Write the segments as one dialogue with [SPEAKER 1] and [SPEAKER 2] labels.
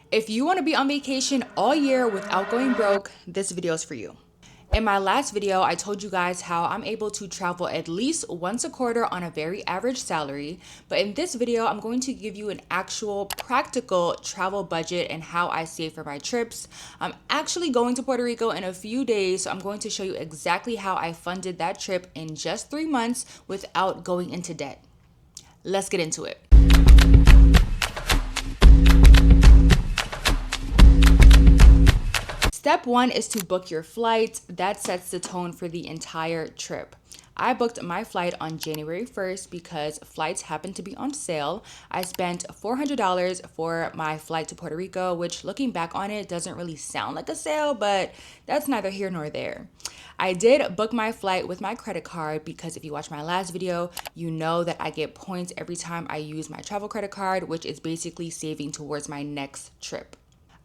[SPEAKER 1] If you want to be on vacation all year without going broke, this video is for you. In my last video, I told you guys how I'm able to travel at least once a quarter on a very average salary. But in this video, I'm going to give you an actual practical travel budget and how I save for my trips. I'm actually going to Puerto Rico in a few days, so I'm going to show you exactly how I funded that trip in just 3 months without going into debt. Let's get into it. Step 1 is to book your flight. That sets the tone for the entire trip. I booked my flight on January 1st because flights happened to be on sale. I spent $400 for my flight to Puerto Rico, which looking back on it doesn't really sound like a sale, but that's neither here nor there. I did book my flight with my credit card because if you watch my last video, you know that I get points every time I use my travel credit card, which is basically saving towards my next trip.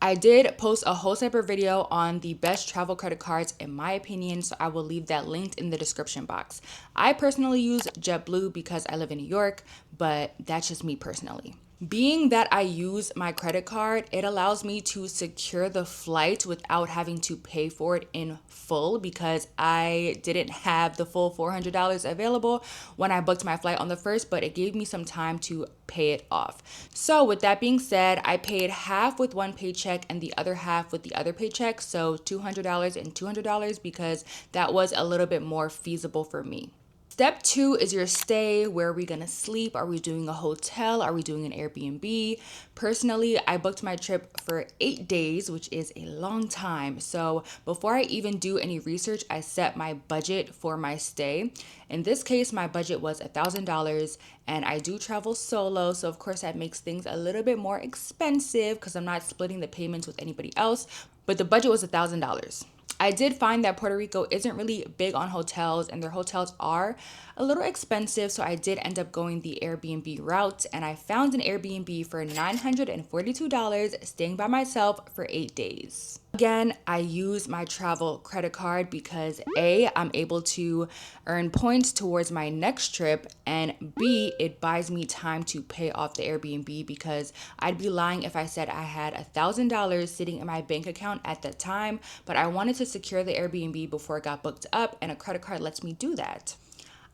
[SPEAKER 1] I did post a whole separate video on the best travel credit cards in my opinion, so I will leave that linked in the description box. I personally use JetBlue because I live in New York, but that's just me personally. Being that I use my credit card, it allows me to secure the flight without having to pay for it in full because I didn't have the full $400 available when I booked my flight on the 1st, but it gave me some time to pay it off. So with that being said, I paid half with one paycheck and the other half with the other paycheck, so $200 and $200 because that was a little bit more feasible for me. Step 2 is your stay. Where are we gonna sleep? Are we doing a hotel? Are we doing an Airbnb? Personally, I booked my trip for 8 days, which is a long time. So before I even do any research, I set my budget for my stay. In this case, my budget was $1,000 and I do travel solo. So of course that makes things a little bit more expensive because I'm not splitting the payments with anybody else, but the budget was $1,000. I did find that Puerto Rico isn't really big on hotels and their hotels are a little expensive, so I did end up going the Airbnb route and I found an Airbnb for $942 staying by myself for 8 days. Again, I use my travel credit card because A, I'm able to earn points towards my next trip, and B, it buys me time to pay off the Airbnb because I'd be lying if I said I had $1,000 sitting in my bank account at that time, but I wanted to secure the Airbnb before it got booked up, and a credit card lets me do that.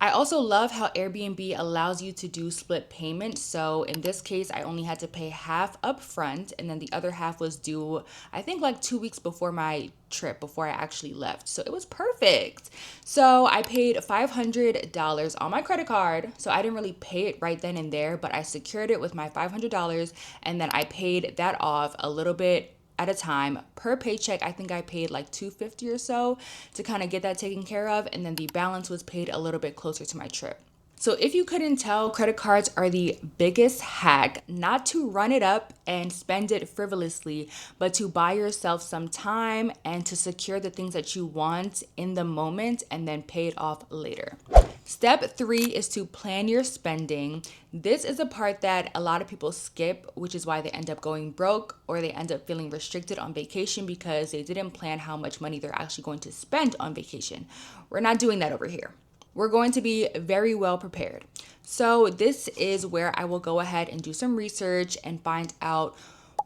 [SPEAKER 1] I also love how Airbnb allows you to do split payments. So in this case, I only had to pay half up front and then the other half was due, I think like 2 weeks before my trip, before I actually left. So it was perfect. So I paid $500 on my credit card. So I didn't really pay it right then and there, but I secured it with my $500 and then I paid that off a little bit at a time per paycheck. I think I paid like $250 or so to kind of get that taken care of, and then the balance was paid a little bit closer to my trip. So if you couldn't tell, credit cards are the biggest hack, not to run it up and spend it frivolously, but to buy yourself some time and to secure the things that you want in the moment and then pay it off later. Step 3 is to plan your spending. This is a part that a lot of people skip, which is why they end up going broke or they end up feeling restricted on vacation because they didn't plan how much money they're actually going to spend on vacation. We're not doing that over here. We're going to be very well prepared. So this is where I will go ahead and do some research and find out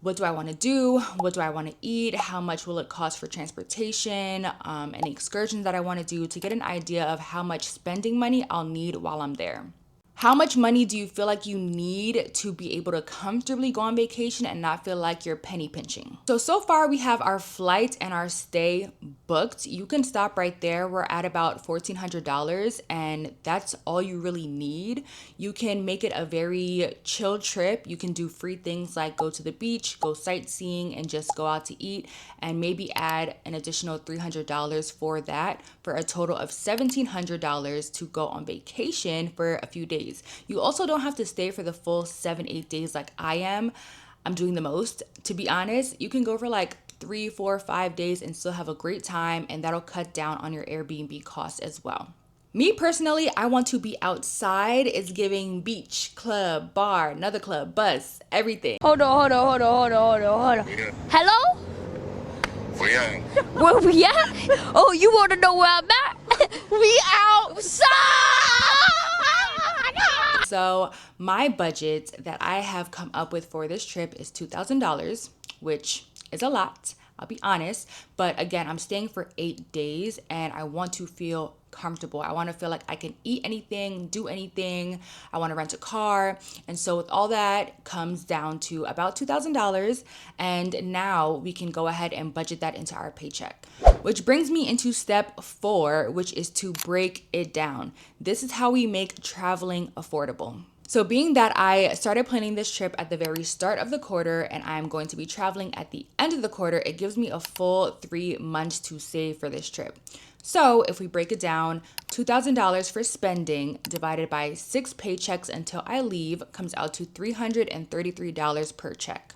[SPEAKER 1] what do I want to do? What do I want to eat? How much will it cost for transportation? Any excursions that I want to do to get an idea of how much spending money I'll need while I'm there. How much money do you feel like you need to be able to comfortably go on vacation and not feel like you're penny pinching? So far we have our flight and our stay booked. You can stop right there. We're at about $1,400 and that's all you really need. You can make it a very chill trip. You can do free things like go to the beach, go sightseeing, and just go out to eat and maybe add an additional $300 for that for a total of $1,700 to go on vacation for a few days. You also don't have to stay for the full 7-8 days like I am. I'm doing the most. To be honest, you can go for like 3, 4, 5 days and still have a great time, and that'll cut down on your Airbnb costs as well. Me personally, I want to be outside. It's giving beach, club, bar, another club, bus, everything.
[SPEAKER 2] Hold on.
[SPEAKER 3] Yeah.
[SPEAKER 2] Hello?
[SPEAKER 3] Where you at?
[SPEAKER 2] Where we at? Oh, you want to know where I'm at? We outside!
[SPEAKER 1] So my budget that I have come up with for this trip is $2,000. which is a lot, I'll be honest. But again, I'm staying for 8 days and I want to feel comfortable. I want to feel like I can eat anything, do anything. I want to rent a car. And so with all that comes down to about $2,000. And now we can go ahead and budget that into our paycheck. Which brings me into step 4, which is to break it down. This is how we make traveling affordable. So being that I started planning this trip at the very start of the quarter and I'm going to be traveling at the end of the quarter, it gives me a full 3 months to save for this trip. So if we break it down, $2,000 for spending divided by 6 paychecks until I leave comes out to $333 per check.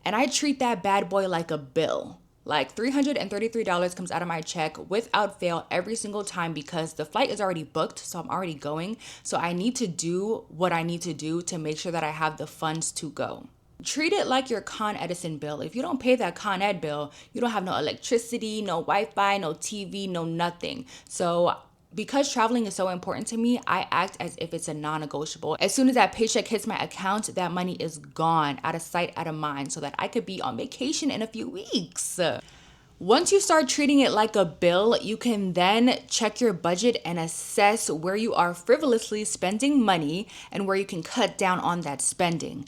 [SPEAKER 1] And I treat that bad boy like a bill. Like $333 comes out of my check without fail every single time because the flight is already booked, so I'm already going. So I need to do what I need to do to make sure that I have the funds to go. Treat it like your Con Edison bill. If you don't pay that Con Ed bill, you don't have no electricity, no Wi-Fi, no TV, no nothing. So because traveling is so important to me, I act as if it's a non-negotiable. As soon as that paycheck hits my account, that money is gone, out of sight, out of mind, so that I could be on vacation in a few weeks. Once you start treating it like a bill, you can then check your budget and assess where you are frivolously spending money and where you can cut down on that spending.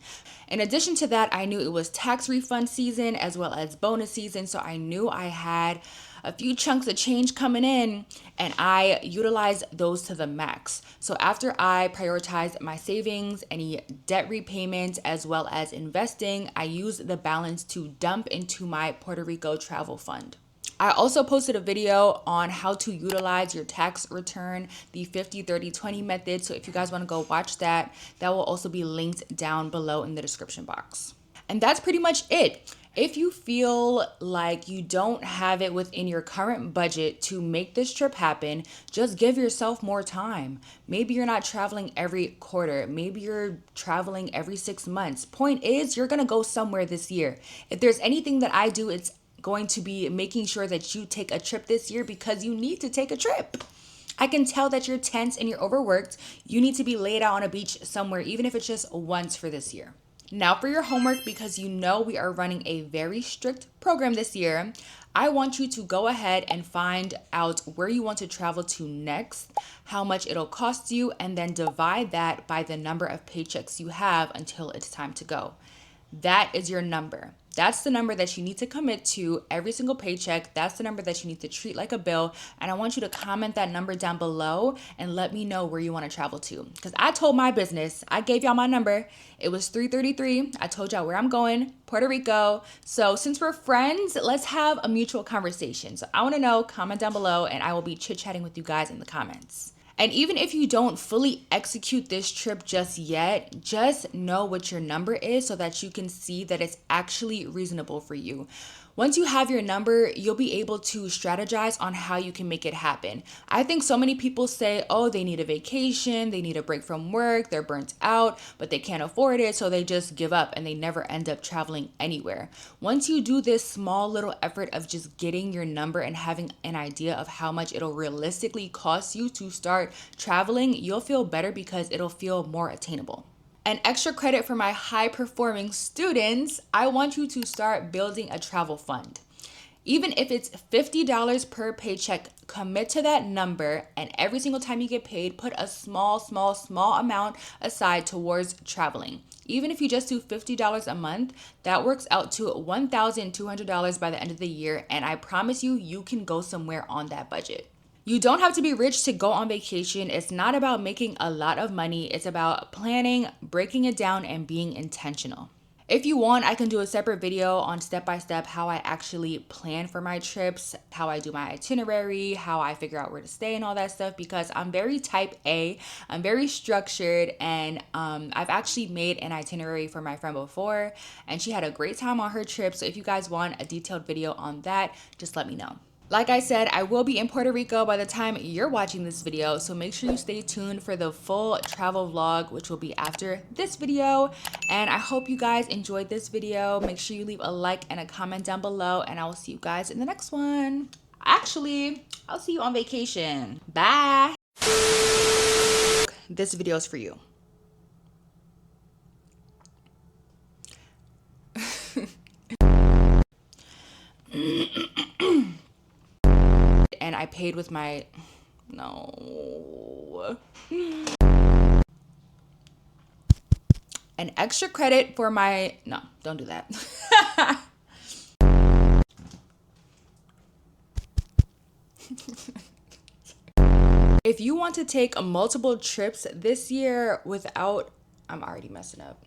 [SPEAKER 1] In addition to that, I knew it was tax refund season as well as bonus season, so I knew I had a few chunks of change coming in and I utilized those to the max. So after I prioritized my savings, any debt repayments, as well as investing, I used the balance to dump into my Puerto Rico travel fund. I also posted a video on how to utilize your tax return, the 50-30-20 method. So if you guys want to go watch that, that will also be linked down below in the description box. And that's pretty much it. If you feel like you don't have it within your current budget to make this trip happen, just give yourself more time. Maybe you're not traveling every quarter. Maybe you're traveling every 6 months. Point is, you're going to go somewhere this year. If there's anything that I do, it's going to be making sure that you take a trip this year because you need to take a trip. I can tell that you're tense and you're overworked. You need to be laid out on a beach somewhere, even if it's just once for this year. Now for your homework, because you know we are running a very strict program this year, I want you to go ahead and find out where you want to travel to next, how much it'll cost you, and then divide that by the number of paychecks you have until it's time to go. That is your number. That's the number that you need to commit to every single paycheck. That's the number that you need to treat like a bill. And I want you to comment that number down below and let me know where you want to travel to. Because I told my business, I gave y'all my number. It was 333. I told y'all where I'm going, Puerto Rico. So since we're friends, let's have a mutual conversation. So I want to know, comment down below, and I will be chit-chatting with you guys in the comments. And even if you don't fully execute this trip just yet, just know what your number is so that you can see that it's actually reasonable for you. Once you have your number, you'll be able to strategize on how you can make it happen. I think so many people say, oh, they need a vacation, they need a break from work, they're burnt out, but they can't afford it, so they just give up and they never end up traveling anywhere. Once you do this small little effort of just getting your number and having an idea of how much it'll realistically cost you to start traveling, you'll feel better because it'll feel more attainable. An extra credit for my high performing students, I want you to start building a travel fund. Even if it's $50 per paycheck, commit to that number, and every single time you get paid, put a small amount aside towards traveling. Even if you just do $50 a month, that works out to $1,200 by the end of the year, and I promise you, you can go somewhere on that budget. You don't have to be rich to go on vacation. It's not about making a lot of money. It's about planning, breaking it down, and being intentional. If you want, I can do a separate video on step-by-step how I actually plan for my trips, how I do my itinerary, how I figure out where to stay and all that stuff, because I'm very type A, I'm very structured, and I've actually made an itinerary for my friend before, and she had a great time on her trip. So if you guys want a detailed video on that, just let me know. Like I said, I will be in Puerto Rico by the time you're watching this video, so make sure you stay tuned for the full travel vlog, which will be after this video. And I hope you guys enjoyed this video. Make sure you leave a like and a comment down below, and I will see you guys in the next one. Actually, I'll see you on vacation. Bye. This video is for you. paid with my, no. An extra credit for my, no, don't do that. If you want to take multiple trips this year without, I'm already messing up.